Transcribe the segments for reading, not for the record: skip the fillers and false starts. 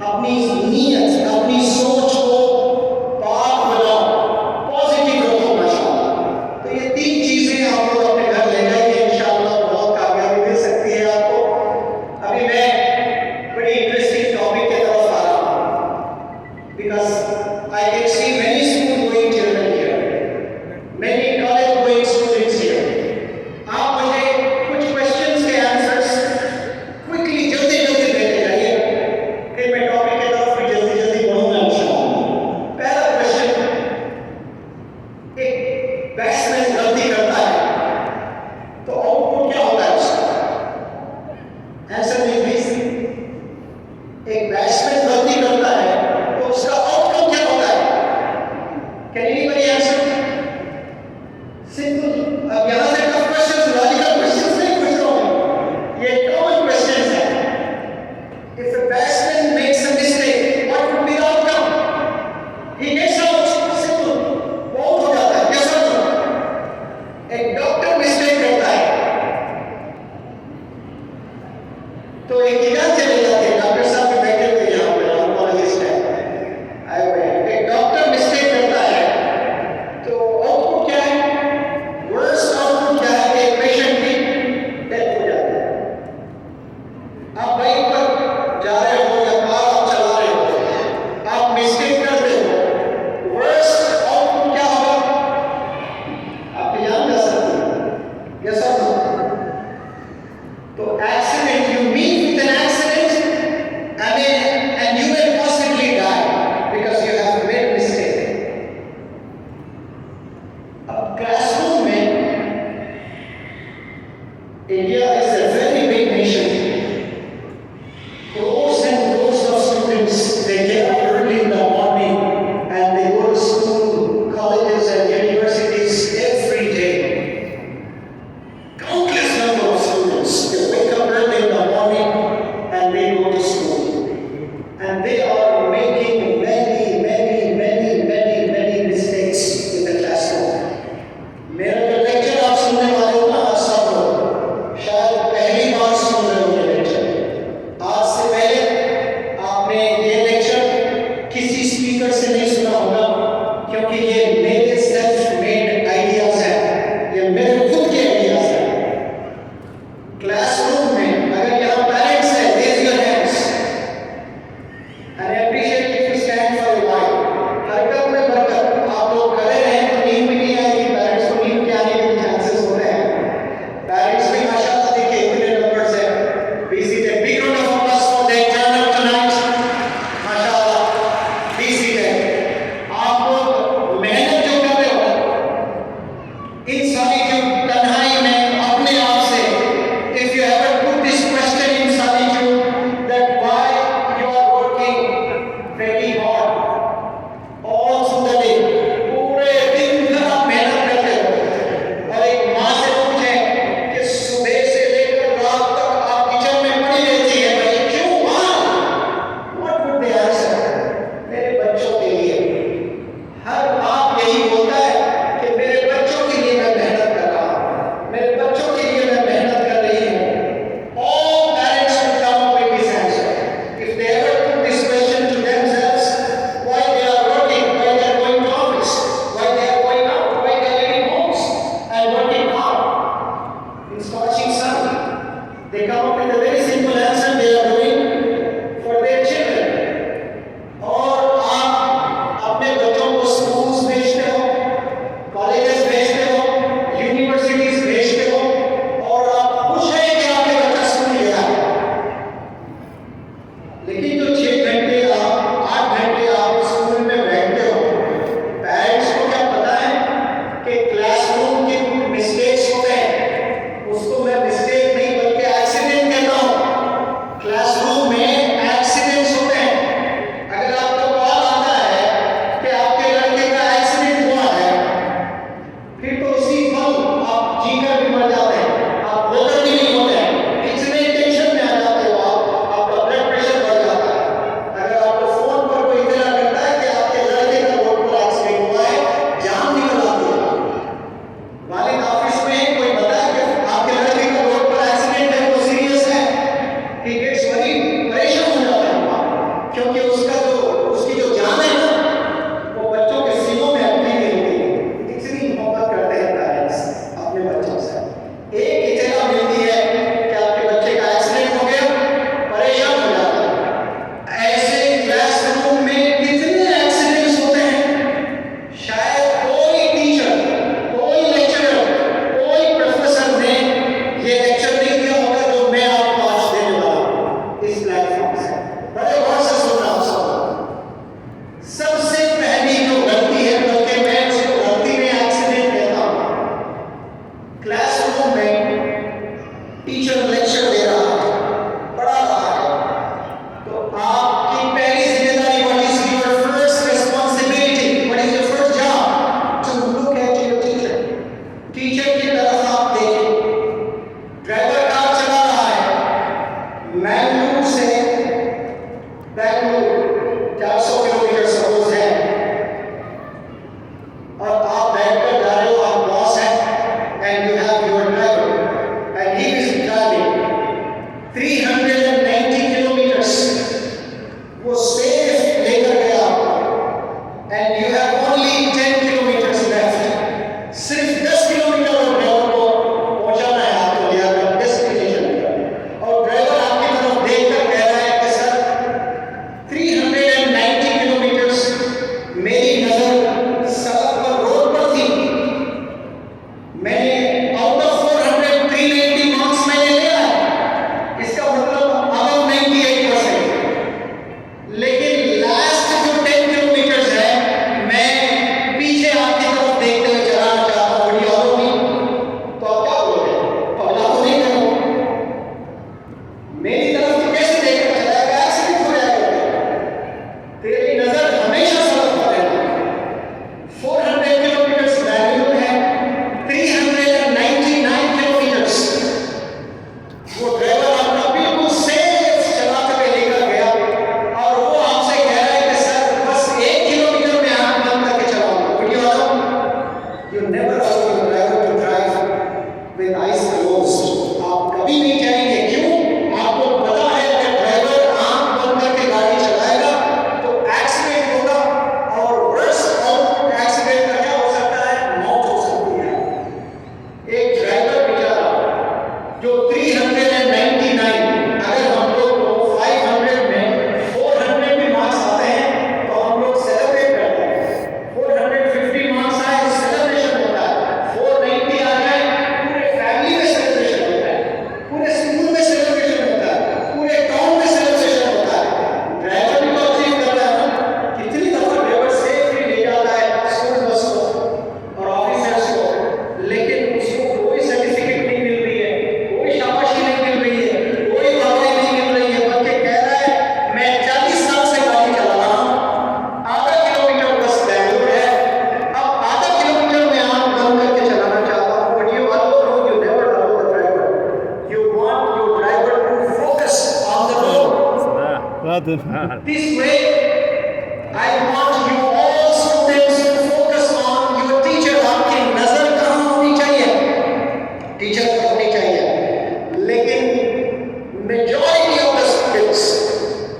अपनी नीयत, अपनी सोच को पाक बनाओ, पॉजिटिव रखो माशाअल्लाह। तो ये 3 चीजें आप लोग अपने घर ले जाइए, इंशाअल्लाह बहुत कामयाबी मिल सकती है आपको। अभी मैं बड़ी इंटरेस्टिंग टॉपिक की तरफ आ रहा हूँ, because I can see many school going children here, many college going students here. आप मुझे कुछ क्वेश्चंस के आंसर्स क्विकली जल्दी जल्दी देते जाइए, फिर मैं टॉपिक की तरफ भी जल्दी जल्दी बढ़ूंगा इंशाअल्लाह। पहला क्वेश्चन, एक बैट्समैन गलती करता है तो आउटपुट क्या होता है उसका? आंसर नहीं प्लीज। एक बैट्समैन गलती करता है तो उसका आउटकम क्या होता है? Can anybody answer? सिंपल। अब यहां से टफ क्वेश्चंस, लॉजिकल क्वेश्चंस नहीं पूछ रहा हूं, ये कॉमन क्वेश्चंस हैं। If a batsman makes a mistake, what would be the outcome? He gets out. Simple. Out हो जाता है। Yes or no? एक डॉक्टर मिस्टेक करता है तो एक इलाज चले जाते हैं। डॉक्टर साहब भी बैठे हुए यहाँ पे, ऑन्कोलॉजिस्ट है, आए हुए हैं। एक डॉक्टर मिस्टेक करता है तो आउटपुट क्या है? वर्स्ट आउटपुट क्या है कि पेशेंट की डेथ हो जाती है। आप बाइक पर जा रहे हो या कार आप चला रहे हो, आप मिस्टेक करते हो, वर्स्ट आउटपुट क्या होगा? आपकी जान जा सकती है। यस और नो? तो accident, you meet with an accident and you may possibly die because you have made mistake. अब क्लासरूम में, India is a very big nation. Crores and crores of students, they get up early in the morning and they go to school, colleges and universities every day. Countless number of students, they wake up early in the morning and they go to school. And they are making many mistakes in the classroom. मेरा जो lecture आप सुनने वाले हो ना, सब लोग शायद पहली बार सुन रहे हो ये लेक्चर। आज से पहले आपने ये लेक्चर किसी स्पीकर से नहीं सुना होगा, क्योंकि ये मेरे सेल्फ मेड आइडियाज हैं, ये मेरे खुद के आइडियाज हैं। क्लासरूम में अगर यहाँ पेरेंट्स हैं, raise your hands and I appreciate if you stand for a while. हरकत में बरकत। आप लोग खड़े रहें तो नींद भी नहीं आएगी, पेरेंट्स को नींद के आने के चांसेस होते हैं। पेरेंट्स भी माशाअल्लाह देखिए इतने नंबर्स हैं। Be seated. Big round of applause for their turn up tonight. माशाअल्लाह, be seated. आप लोग मेहनत जो कर रहे हो इन सॉलिट्यूड, तन्हाई में अपने आप से, if you ever put this question in solitude that why you are working very hard all through the day, पूरे दिन भर आप मेहनत करते हो, और एक माँ से पूछें कि सुबह से लेकर रात तक आप किचन में पड़ी रहती है, भाई क्यों माँ? What would they answer? मेरे बच्चों के लिए। हर बाप यही बोलता है कि मेरे बच्चों के लिए मैं मेहनत कर रहा हूँ, मेरे बच्चों के लिए मैं मेहनत कर रही हूँ। All parents would come up with this answer. If they ever put this question to themselves, why they are working, why they are going to office, why they are going out, why they are leaving homes and working hard in scorching sun, they come up with a very simple answer: they are doing for their children. और आप अपने बच्चों को schools भेजते हो, colleges भेजते हो, universities भेजते हो, और आप खुश हैं कि आपके बच्चा स्कूल गया है। लेकिन जो 6 घंटे आप 8 घंटे आप स्कूल में बैठते हो, पेरेंट्स को क्या पता है कि क्लासरूम के कुछ मिस्टेक्स होते हैं? उसको मैं मिस्टेक नहीं बल्कि एक्सीडेंट कहता हूँ। क्लासरूम में एक्सीडेंट्स होते हैं। अगर आपको कॉल आता है कि आपके लड़के का एक्सीडेंट हुआ है, फिर तो उसी पल आप जीकर भी मर जाते हैं, आप होकर भी नहीं होते हैं, इतने टेंशन में आ जाते हो आप, आपका ब्लड प्रेशर बढ़ जाता है। आपकी पहली जिम्मेदारी, what is your first responsibility, what is your first job, to look at your teacher. Teacher की तरफ आप देखें। ड्राइवर कार चला रहा है, मैंगलोर से बेंगलुरु 400 किलोमीटर सपोज है, और आप बैठकर जा रहे हो, आप बॉस हैं, and you have your driver and he is driving 390 kilometres, वो सेफ लेकर गया आपको, and you have only 10 kilometres left. सिर्फ 10 किलोमीटर और ड्राइवर को पहुंचाना है आपको लेकर डेस्टिनेशन पर, और ड्राइवर आपकी तरफ देखकर कह रहा है कि सर 390 किलोमीटर्स, मेरी नजर सड़क पर रोड पर थी, मैंने आउट ऑफ 400 390 मार्क्स मैंने लिया है, इसका मतलब अब 98%। लेकिन लास्ट जो 10 किलोमीटर्स है, मैं पीछे आपकी तरफ देखते हुए चलाना चाहता हूँ, बड़ी आदत नहीं, तो आप क्या बोलोगे? पगला तो नहीं करो, मेरी तरफ तो कैसे देखकर चलाएगा, एक्सीडेंट हो जाएगा, तेरी नजर हमेशा सड़क पर रहना। 400 किलोमीटर्स बेंगलुरु है, 399 किलोमीटर्स वो ड्राइवर आपका बिल्कुल सेफ चलाते हुए लेकर गया, और वो आपसे कह रहा है कि सर बस 1 किलोमीटर में आंख बंद करके चलाओ। Would you allow? You never allow your driver to drive with eyes closed. आप कभी नहीं कहेंगे, क्यों? आपको पता है कि ड्राइवर आंख बंद करके गाड़ी चलाएगा तो एक्सीडेंट होगा, और वर्स्ट आउटपुट एक्सीडेंट का क्या हो सकता है? मौत हो सकती है। एक ड्राइवर बेचारा जो 399, अगर हम लोग को 500 में 400 भी मार्क्स आते हैं तो हम लोग सेलिब्रेट करते हैं, 450 मार्क्स आए सेलिब्रेशन होता है, 490 आ जाए पूरे फैमिली में सेलिब्रेशन होता है, पूरे स्कूल में सेलिब्रेशन होता है, पूरे टाउन में सेलिब्रेशन होता है। ड्राइवर भी तो अचीव कर रहा है ना, कितनी दफा ड्राइवर सेफली ले जाता है स्कूल बस को और ऑफिसर्स को, लेकिन उसको कोई सर्टिफिकेट नहीं मिल रही है, कोई शाबाशी नहीं मिल रही है, कोई वाहवाही नहीं मिल रही है, बल्कि कह रहा है मैं 40 साल से गाड़ी चला रहा हूँ, आधा किलोमीटर बस बेंगलुरु है, अब आधा किलोमीटर में आंख बंद करके चलाना चाहता हूँ। But you allow, you never allow the driver. You want your driver to focus on the road. This way, I want you all students to focus on your teacher. आपकी नजर कहाँ होनी चाहिए? टीचर पर होनी चाहिए। लेकिन majority of the students,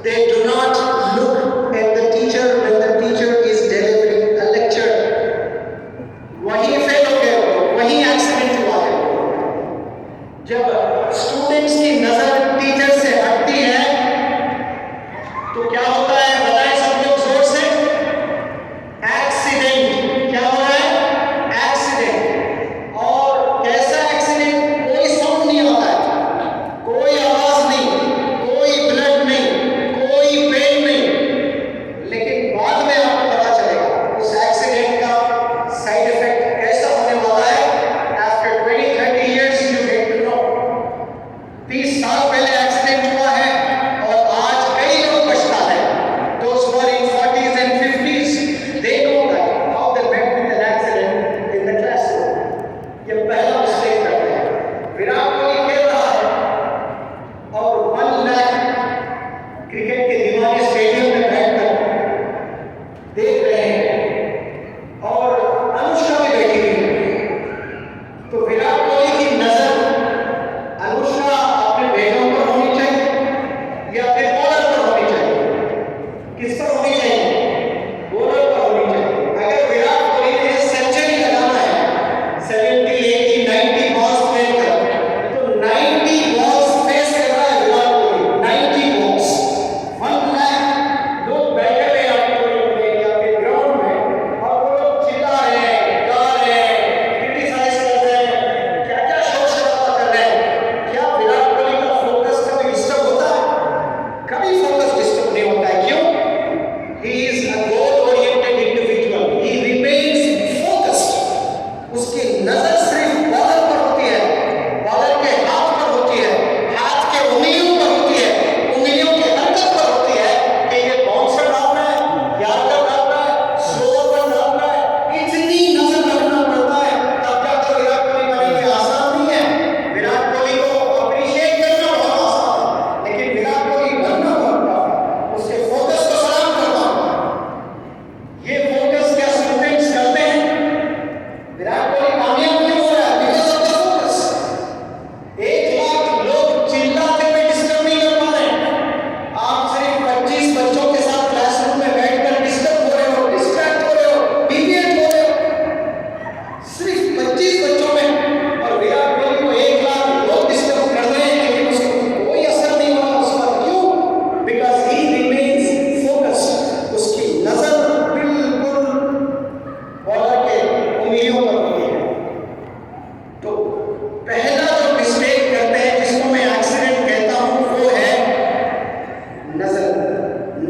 they do not look at the teacher when the teacher is delivering a lecture. वहीं फेल हो गए हो, वहीं एक्सीडेंट हुआ है। जब स्टूडेंट्स की नजर टीचर से हटती है तो क्या होता है? बताएं सब लोग जोर से। एक्सीडेंट। क्या हो रहा है? एक्सीडेंट। और कैसा एक्सीडेंट? कोई साउंड नहीं होता है, कोई आवाज नहीं, कोई ब्लड नहीं, कोई पेन नहीं, लेकिन बाद में आपको पता चलेगा उस एक्सीडेंट का साइड इफेक्ट कैसा होने वाला है। After 20-30 years you get to know। 30 साल पहले एक्सीडेंट हुआ है और आज कई लोग पछता है। Those who are in 40s and 50s, they know that how they met with an accident in the classroom। ये पहला मिस्टेक करते हैं। विराट कोहली खेल रहा है और 1 लाख क्रिकेट के दीवाने स्टेडियम में बैठकर देख रहे हैं, और अनुष्का भी बैठी हुई है। तो विराट कोहली की नजर अनुष्का अपने बेगम पर होनी चाहिए या फिर बॉलर पर होनी चाहिए? किस पर होनी चाहिए? बॉलर पर होनी चाहिए। अगर विराट कोहली ने सेंचुरी लगाना है 70, 80, 90 बॉल्स फेल कर, तो 90 बॉल्स फेस कर रहा है विराट कोहली, 90 बॉल्स, 1 लाख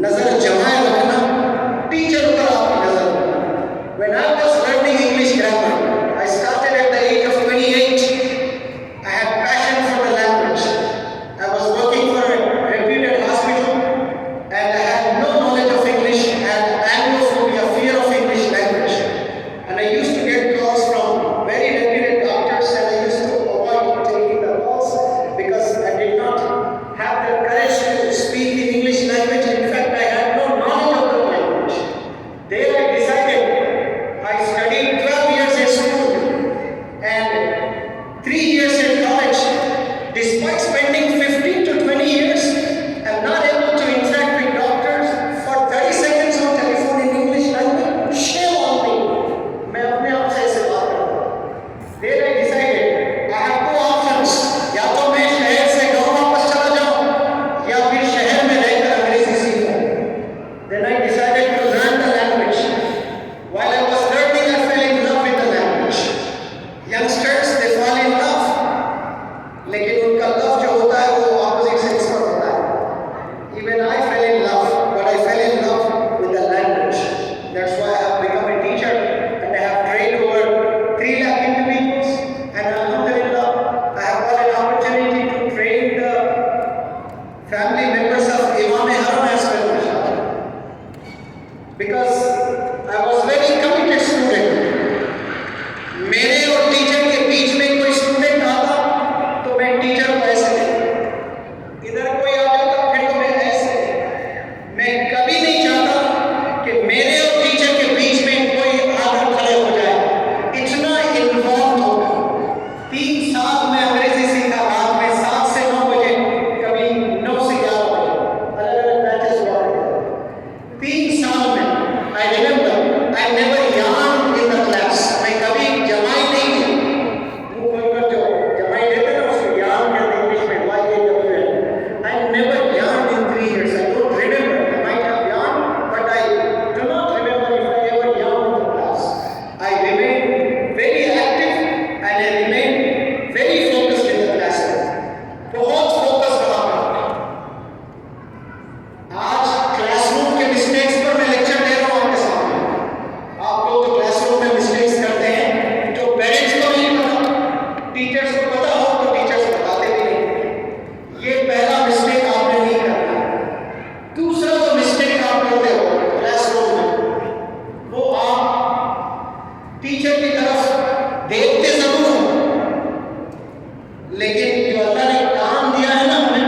नजर जमाए रखना, टीचर पर आपकी नजर रखना। When I was learning English grammar, I started at the age of 28. I had passion for the language. I was working for a reputed hospital and I had no knowledge of English and Anglophobia, fear of English language. And I used to get calls from very reputed doctors and I used to avoid taking the calls because I did not have the courage to speak in English language. In fact, I had no knowledge of the language. There I decided, I studied 12 years at school and 3 years at college. Despite spending 15 to 20 years, I'm not able to interact with doctors for 30 seconds on telephone in English language. Shame on me. मैं अपने आप से ऐसे बात करता हूँ. There I decided, I have two options. या तो मैं शहर से गाँव वापस चला जाऊँ या फिर शहर में रहकर अंग्रेजी सीखूँ. Then I decided to learn the language. While I was learning, I fell in love with the language. Youngsters, they fall in love. लेकिन उनका love जो होता है वो opposite sex पर होता है. Even I fell in love, but I fell in love with the language. That's why I have become a teacher and I have trained over 3 lakh individuals. And alhamdulillah, I have got an opportunity to train the family members of Imam Haram as well, mashallah. Because I was very committed student. मेरे और teacher के बीच में कोई student आता तो मैं teacher को ऐसे देखता, इधर कोई आ जाता फिर तो मैं ऐसे। मैं कभी नहीं चाहता कि मेरे और टीचर के बीच में कोई आकर खड़े हो जाए, इतना इन्वॉल्व होगा। 3 साल में अंग्रेजी सीखा, रात में 7 से 9 बजे, कभी 9 से 11 बजे, अलग अलग बैचेस हुआ करते थे। 3 साल में I remember I never yawned in the class. मैं कभी जमाई नहीं की। मुंह खोलकर जो जमाई लेते ना उसको yawn कहते हैं इंग्लिश में, YAWN. I never yawned in 3 years. I don't remember. I might have yawned, but I do not remember if I ever yawned in the class. I remained very active and I remained very focused in the classroom. बहुत focus रहा मैं। आज classroom के mistakes पर मैं lecture दे रहा हूँ आपके सामने। आप लोग तो क्लासरूम में मिस्टेक्स करते हैं जो पेरेंट्स को नहीं पता, टीचर्स को पता हो तो टीचर्स बताते भी नहीं। ये पहला मिस्टेक आपने नहीं करना। दूसरा जो मिस्टेक आप करते हो क्लासरूम में, वो आप टीचर की तरफ देखते जरूर हो, लेकिन जो अल्लाह ने काम दिया है ना हमें,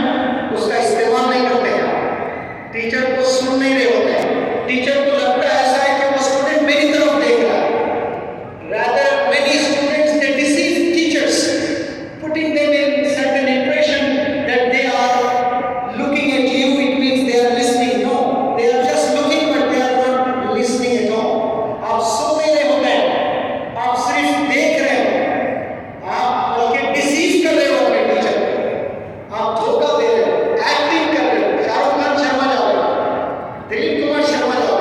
उसका इस्तेमाल नहीं करते हैं। टीचर को सुन नहीं रहे होते हैं। टीचर को लगता है ऐसा है कि वो स्टूडेंट मेरी तरफ देख रहा है। Rather, many students they deceive teachers, putting them in certain impression that they are looking at you. It means they are listening. No, they are just looking, but they are not listening at all. आप सुन नहीं रहे होते हैं, आप सिर्फ देख रहे हो। आप बल्कि डिसीव कर रहे हो अपने टीचर को, आप धोखा दे रहे हो, एक्टिंग कर रहे हो। शाहरुख खान शर्मा जाओ, दिलीप कुमार शर्मा जाओ,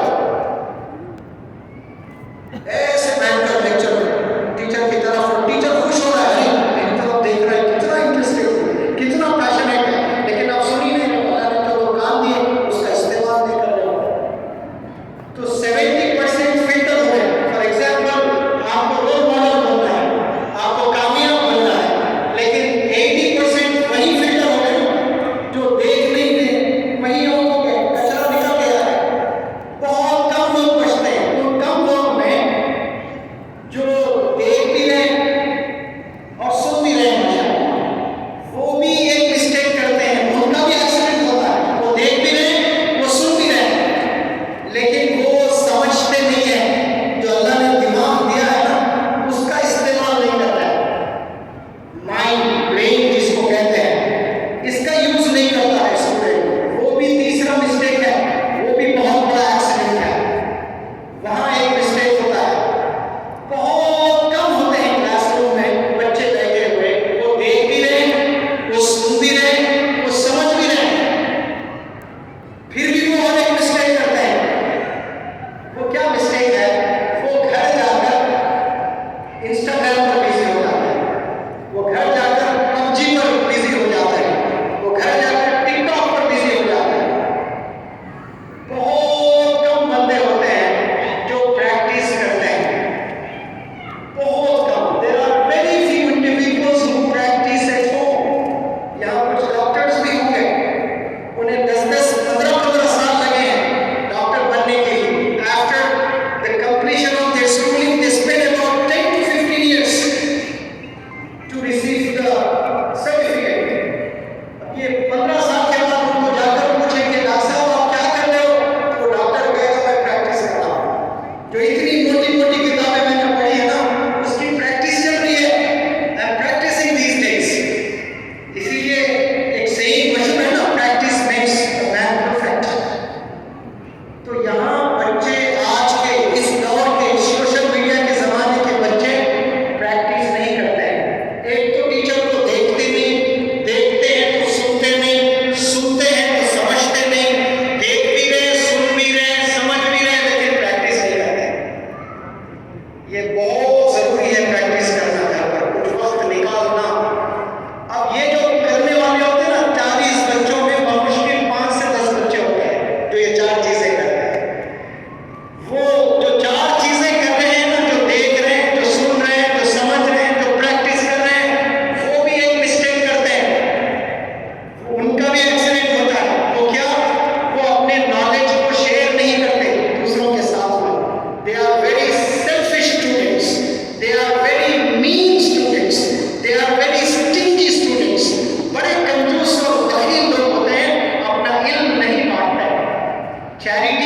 चार चीजें करते हैं। वो जो चार चीजें कर रहे हैं ना, जो देख रहे हैं, जो सुन रहे हैं, जो समझ रहे हैं, जो प्रैक्टिस कर रहे हैं, वो भी एक मिस्टेक करते हैं, उनका भी एक्सीडेंट होता है। तो क्या वो अपने नॉलेज को शेयर नहीं करते दूसरों के साथ में। They are very selfish students, they are very mean students, they are very stingy students. बड़े कंजूस और बखील लोग होते हैं, अपना इल्म नहीं बांटते। चैरिटी